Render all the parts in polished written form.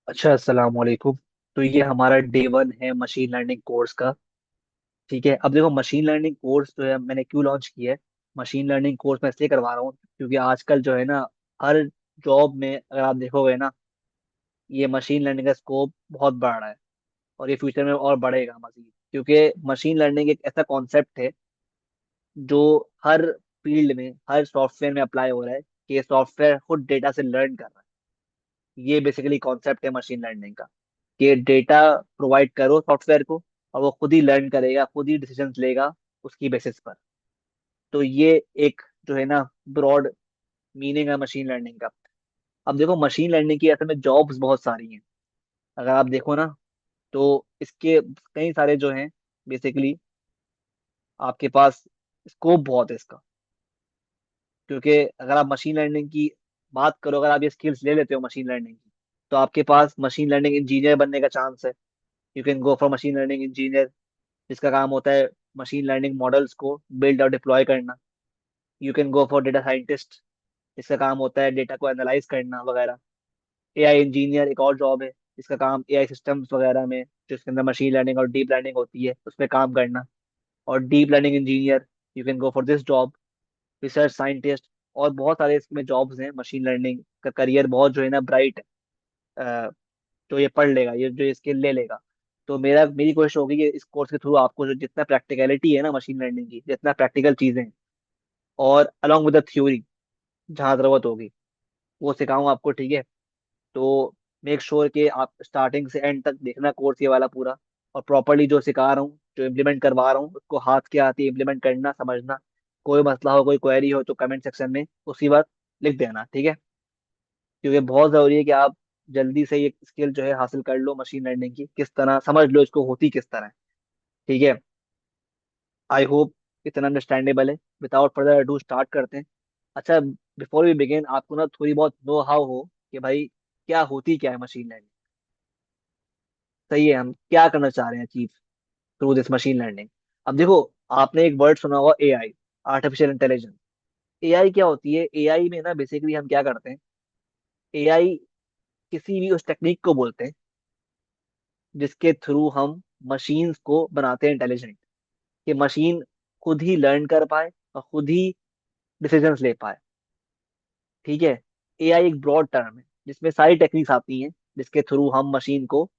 अच्छा, अस्सलाम वालेकुम। तो ये हमारा डे 1 है मशीन लर्निंग कोर्स का। ठीक है, अब देखो मशीन लर्निंग कोर्स जो है मैंने क्यों लॉन्च किया है। मशीन लर्निंग कोर्स मैं इसलिए करवा रहा हूँ क्योंकि आजकल जो है ना, हर जॉब में अगर आप देखोगे ना, ये मशीन लर्निंग का स्कोप बहुत बढ़ रहा है। और ये फ्यूचर में और बढ़ेगा मजीद, क्योंकि मशीन लर्निंग एक ऐसा कॉन्सेप्ट है जो हर फील्ड में, हर सॉफ्टवेयर में अप्लाई हो रहा है कि सॉफ्टवेयर खुद डेटा से लर्न कर रहा है। ये बेसिकली कॉन्सेप्ट है मशीन लर्निंग का, कि डेटा प्रोवाइड करो सॉफ्टवेयर को और वो खुद ही लर्न करेगा, खुद ही डिसीजंस लेगा उसकी बेसिस पर। तो ये एक जो है ना, ब्रॉड मीनिंग है मशीन लर्निंग का। अब देखो मशीन लर्निंग की असल में जॉब्स बहुत सारी हैं। अगर आप देखो ना, तो इसके कई सारे जो हैं, बेसिकली आपके पास स्कोप बहुत है इसका। क्योंकि अगर आप मशीन लर्निंग की बात करो, अगर आप ये स्किल्स ले लेते हो मशीन लर्निंग की, तो आपके पास मशीन लर्निंग इंजीनियर बनने का चांस है। You can go for machine learning engineer, जिसका काम होता है मशीन लर्निंग मॉडल्स को बिल्ड और डिप्लॉय करना। You can go for data scientist, जिसका काम होता है डेटा को एनालाइज करना वगैरह। एआई इंजीनियर एक और जॉब है, जिसका काम एआई सिस्टम्स वगैरह में, जिसके अंदर मशीन लर्निंग और डीप लर्निंग होती है, उस पर काम करना। और deep learning engineer, you can go for this job. Research scientist, और बहुत सारे इसमें जॉब्स हैं। मशीन लर्निंग का करियर बहुत जो है ना ब्राइट है। जो ये पढ़ लेगा, ये जो स्किल ले लेगा। तो मेरी कोशिश होगी कि इस कोर्स के थ्रू आपको जो जितना प्रैक्टिकलिटी है ना मशीन लर्निंग की, जितना प्रैक्टिकल चीजें हैं, और अलॉन्ग विद द थ्योरी, जहाँ जरूरत होगी वो सिखाऊं आपको। ठीक है, तो मेक श्योर कि आप स्टार्टिंग से एंड तक देखना कोर्स ये वाला पूरा। और प्रॉपरली जो सिखा रहा हूँ, जो इम्प्लीमेंट करवा रहा हूँ, उसको हाथ के हाथ ही इम्प्लीमेंट करना, समझना। कोई मसला हो, कोई क्वेरी हो, तो कमेंट सेक्शन में उसी वक्त लिख देना। ठीक है, क्योंकि बहुत जरूरी है कि आप जल्दी से ये स्किल जो है हासिल कर लो मशीन लर्निंग की, किस तरह समझ लो इसको होती किस तरह है। ठीक है, आई होप इतना अंडरस्टैंडेबल है। विदाउट फर्दर अडू स्टार्ट करते हैं। अच्छा, बिफोर वी बिगिन, आपको ना थोड़ी बहुत नो हाउ हो कि भाई क्या होती क्या है मशीन लर्निंग। सही है, हम क्या करना चाह रहे हैं achieve through this machine learning. अब देखो, आपने एक वर्ड सुना होगा, एआई, आर्टिफिशियल इंटेलिजेंस। एआई क्या होती है? एआई में ना बेसिकली हम क्या करते हैं, एआई किसी भी उस टेक्निक को बोलते हैं जिसके थ्रू हम मशीन्स को बनाते हैं इंटेलिजेंट, कि मशीन खुद ही लर्न कर पाए और खुद ही डिसीजंस ले पाए। ठीक है, एआई एक ब्रॉड टर्म है जिसमें सारी टेक्निक्स आती हैं, जिसके थ्रू हम मशीन को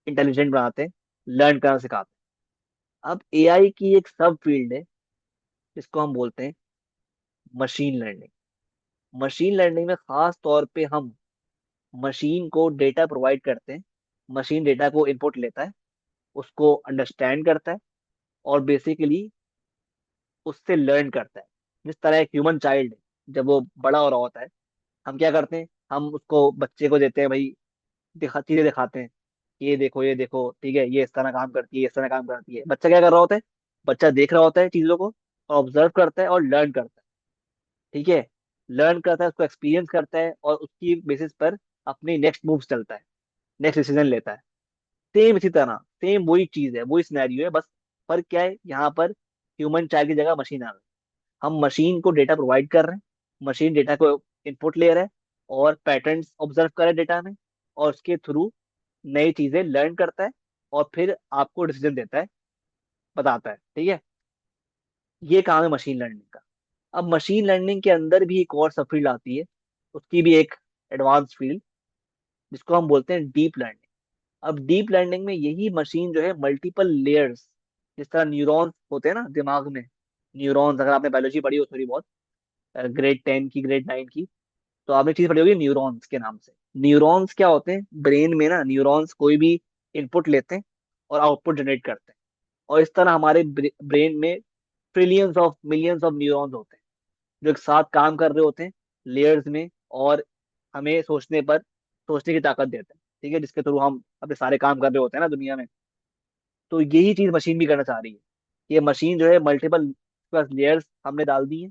इंटेलिजेंट बनाते हैं, लर्न करना सिखाते हैं। अब एआई की एक सब फील्ड है जिसको हम बोलते हैं मशीन लर्निंग। मशीन लर्निंग में खास तौर पे हम मशीन को डेटा प्रोवाइड करते हैं। मशीन डेटा को इनपुट लेता है, उसको अंडरस्टैंड करता है, और बेसिकली उससे लर्न करता है। जिस तरह एक ह्यूमन चाइल्ड जब वो बड़ा हो रहा होता है, हम क्या करते हैं, हम उसको, बच्चे को देते हैं भाई, चीजें दिखाते हैं, ये देखो, ये देखो, ठीक है, ये इस तरह काम करती है, इस तरह काम करती है। बच्चा क्या कर रहा होता है? बच्चा देख रहा होता है चीजों को, और ऑब्जर्व करता है और लर्न करता है। ठीक है, लर्न करता है, उसको एक्सपीरियंस करता है, और उसकी बेसिस पर अपनी नेक्स्ट मूव चलता है, नेक्स्ट डिसीजन लेता है। सेम इसी तरह, सेम वही चीज है, वही सिनेरियो है, बस फर्क क्या है यहाँ पर, ह्यूमन चाइल्ड की जगह मशीन आ गई। हम मशीन को डेटा प्रोवाइड कर रहे हैं, मशीन डेटा को इनपुट ले रहा है, और पैटर्न्स ऑब्जर्व कर रहा है डेटा में, और उसके थ्रू नई चीजें लर्न करता है, और फिर आपको डिसीजन देता है, बताता है। ठीक है, ये काम है मशीन लर्निंग का। अब मशीन लर्निंग के अंदर भी एक और सब फील्ड आती है, उसकी भी एक एडवांस फील्ड, जिसको हम बोलते हैं डीप लर्निंग। अब डीप लर्निंग में यही मशीन जो है मल्टीपल लेयर्स, जिस तरह न्यूरॉन्स होते हैं ना दिमाग में, न्यूरॉन्स, अगर आपने बायोलॉजी पढ़ी हो थोड़ी बहुत, ग्रेड 10 की, ग्रेड 9 की, तो आपने चीज पढ़ी होगी न्यूरॉन्स के नाम से। न्यूरॉन्स क्या होते हैं? ब्रेन में ना न्यूरॉन्स कोई भी इनपुट लेते हैं और आउटपुट जनरेट करते हैं। और इस तरह हमारे ब्रेन में trillions of millions of neurons होते हैं, जो एक साथ काम कर रहे होते हैं लेयर्स में, और हमें सोचने पर, सोचने की ताकत देते हैं। ठीक है, जिसके थ्रू हम अपने सारे काम कर रहे होते हैं ना दुनिया में। तो यही चीज मशीन भी करना चाह रही है। ये मशीन जो है मल्टीपल प्लस लेयर्स हमने डाल दी है,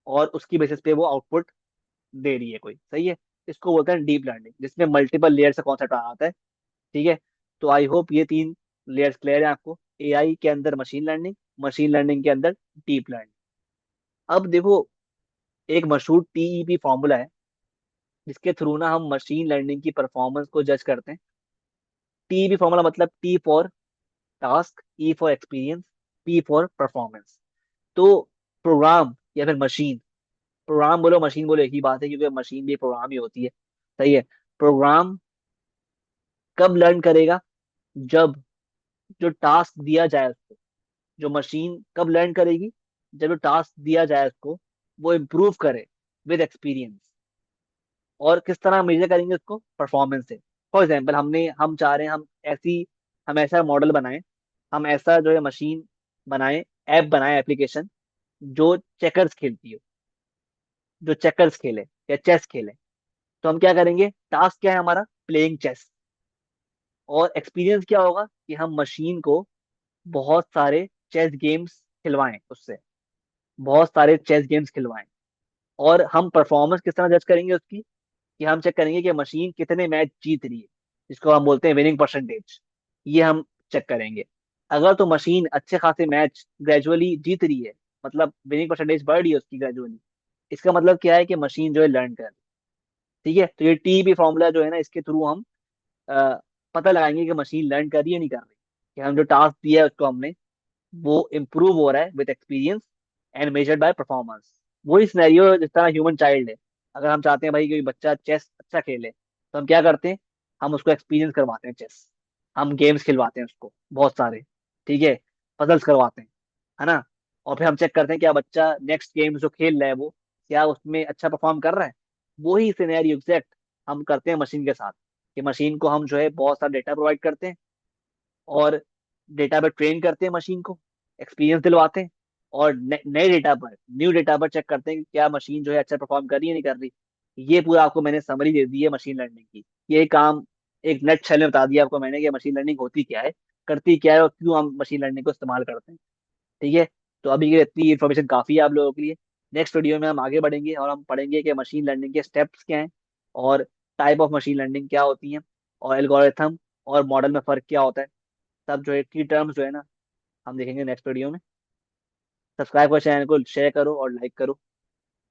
और उसकी बेसिस पे वो आउटपुट दे रही है कोई। सही है, इसको बोलते हैं डीप लर्निंग, जिसमें मल्टीपल लेयर का कॉन्सेप्ट आता है। ठीक है, तो आई होप ये 3 लेयर्स क्लियर है आपको। एआई के अंदर मशीन लर्निंग, मशीन लर्निंग के अंदर डीप लर्निंग। अब देखो, एक मशहूर टीईपी फॉर्मूला है, जिसके थ्रू ना हम मशीन लर्निंग की परफॉर्मेंस को जज करते हैं। टी भी फॉर्मूला मतलब T for task, E for experience, P for performance. तो प्रोग्राम या फिर मशीन, प्रोग्राम बोलो मशीन बोलो एक ही बात है, क्योंकि मशीन भी प्रोग्राम ही होती है। सही है। प्रोग्राम कब लर्न करेगा? जब जो टास्क दिया जाए उसको, जो मशीन कब लर्न करेगी? जब जो टास्क दिया जाए उसको वो इम्प्रूव करे विद एक्सपीरियंस। और किस तरह मेजर करेंगे उसको? परफॉर्मेंस से। फॉर एग्जाम्पल हम चाह रहे हैं हम ऐसा मॉडल बनाएं, हम ऐसा जो है मशीन बनाएं, ऐप बनाएं, एप्लीकेशन जो चेकर्स खेलती हो, जो चेकर्स खेले या चेस खेले। तो हम क्या करेंगे? टास्क क्या है हमारा? Playing chess. और एक्सपीरियंस क्या होगा? कि हम मशीन को बहुत सारे चेस गेम्स खिलवाएं उससे, बहुत सारे चेस गेम्स खिलवाएं। और हम परफॉर्मेंस किस तरह जज करेंगे उसकी? कि हम चेक करेंगे कि मशीन कितने मैच जीत रही है, जिसको हम बोलते हैं विनिंग परसेंटेज। ये हम चेक करेंगे। अगर तो मशीन अच्छे खासे मैच ग्रेजुअली जीत रही है, मतलब विनिंग परसेंटेज बढ़ रही है उसकी ग्रेजुअली, इसका मतलब क्या है? कि मशीन जो है लर्न कर रही है। ठीक है। तो ये टी बी फॉर्मूला जो है ना, इसके थ्रू हम अ, पता लगाएंगे कि मशीन लर्न कर रही है नहीं कर रही, कि हम जो टास्क दिया है उसको हमने, वो इम्प्रूव हो रहा है with experience and measured by performance. वही सिनेरियो जिस तरह ह्यूमन चाइल्ड है। अगर हम चाहते हैं भाई कोई बच्चा चेस अच्छा खेले, तो हम क्या करते हैं? हम उसको एक्सपीरियंस करवाते हैं चेस, हम गेम्स खिलवाते हैं उसको बहुत सारे। ठीक है। पजल्स करवाते हैं, है ना। और फिर हम चेक करते हैं क्या बच्चा नेक्स्ट गेम जो खेल रहा है वो, क्या उसमें अच्छा परफॉर्म कर रहा है। वही सिनेरियो एग्जैक्ट हम करते हैं मशीन के साथ। कि मशीन को हम जो है बहुत सारा डेटा प्रोवाइड करते हैं, और डेटा पर ट्रेन करते हैं मशीन को, एक्सपीरियंस दिलवाते हैं। और नए डेटा पर, न्यू डेटा पर चेक करते हैं कि क्या मशीन जो है अच्छा परफॉर्म कर रही है नहीं कर रही। ये पूरा आपको मैंने समरी दे दी है मशीन लर्निंग की। ये काम एक नेट छल में बता दिया आपको मैंने कि मशीन लर्निंग होती क्या है, करती क्या है, और क्यों हम मशीन लर्निंग को इस्तेमाल करते हैं। ठीक है। तो अभी के लिए इतनी इन्फॉर्मेशन काफी है आप लोगों के लिए। नेक्स्ट वीडियो में हम आगे बढ़ेंगे और हम पढ़ेंगे कि मशीन लर्निंग के स्टेप्स क्या हैं, और टाइप ऑफ मशीन लर्निंग क्या होती हैं, और एल्गोरिथम और मॉडल में फर्क क्या होता है। सब जो है की टर्म्स जो है ना, हम देखेंगे नेक्स्ट वीडियो में। सब्सक्राइब करो, चैनल को शेयर करो और लाइक करो।